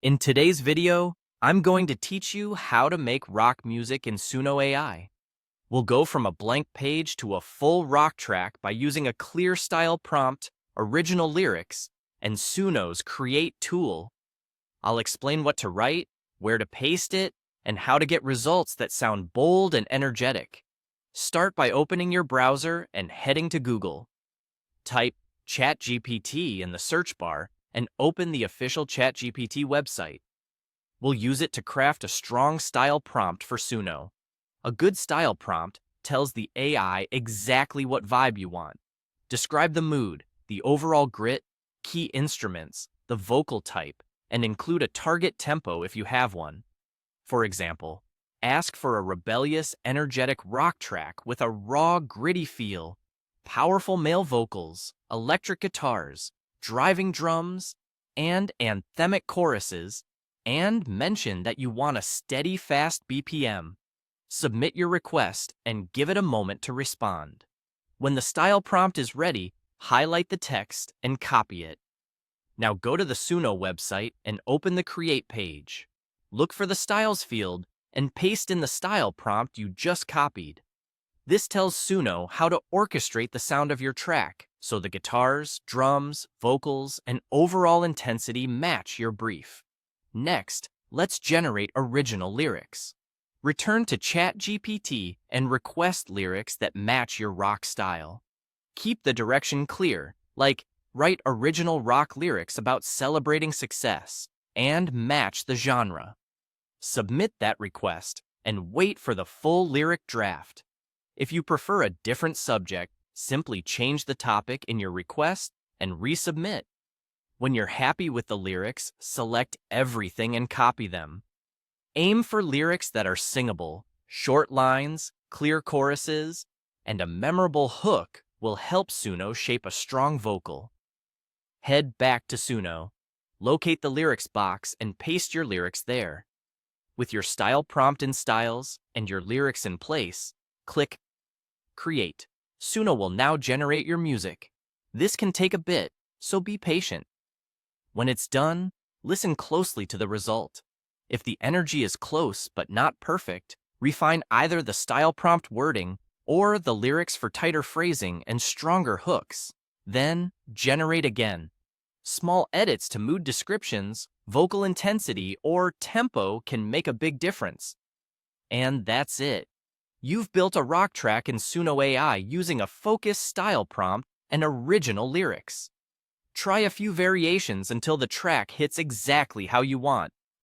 In today's video, I'm going to teach you how to make rock music in Suno AI. We'll go from a blank page to a full rock track by using a clear style prompt, original lyrics, and Suno's Create tool. I'll explain what to write, where to paste it, and how to get results that sound bold and energetic. Start by opening your browser and heading to Google. Type ChatGPT in the search bar and open the official ChatGPT website. We'll use it to craft a strong style prompt for Suno. A good style prompt tells the AI exactly what vibe you want. Describe the mood, the overall grit, key instruments, the vocal type, and include a target tempo if you have one. For example, ask for a rebellious, energetic rock track with a raw, gritty feel, powerful male vocals, electric guitars, driving drums, and anthemic choruses, and mention that you want a steady, fast BPM. Submit your request and give it a moment to respond. When the style prompt is ready, highlight the text and copy it. Now go to the Suno website and open the Create page. Look for the Styles field and paste in the style prompt you just copied. This tells Suno how to orchestrate the sound of your track, so the guitars, drums, vocals, and overall intensity match your brief. Next, let's generate original lyrics. Return to ChatGPT and request lyrics that match your rock style. Keep the direction clear, like write original rock lyrics about celebrating success, and match the genre. Submit that request and wait for the full lyric draft. If you prefer a different subject, simply change the topic in your request and resubmit. When you're happy with the lyrics, select everything and copy them. Aim for lyrics that are singable. Short lines, clear choruses, and a memorable hook will help Suno shape a strong vocal. Head back to Suno, locate the lyrics box, and paste your lyrics there. With your style prompt in Styles and your lyrics in place, click Create. Suno will now generate your music. This can take a bit, so be patient. When it's done, listen closely to the result. If the energy is close but not perfect, refine either the style prompt wording or the lyrics for tighter phrasing and stronger hooks. Then, generate again. Small edits to mood descriptions, vocal intensity, or tempo can make a big difference. And that's it. You've built a rock track in Suno AI using a focused style prompt and original lyrics. Try a few variations until the track hits exactly how you want.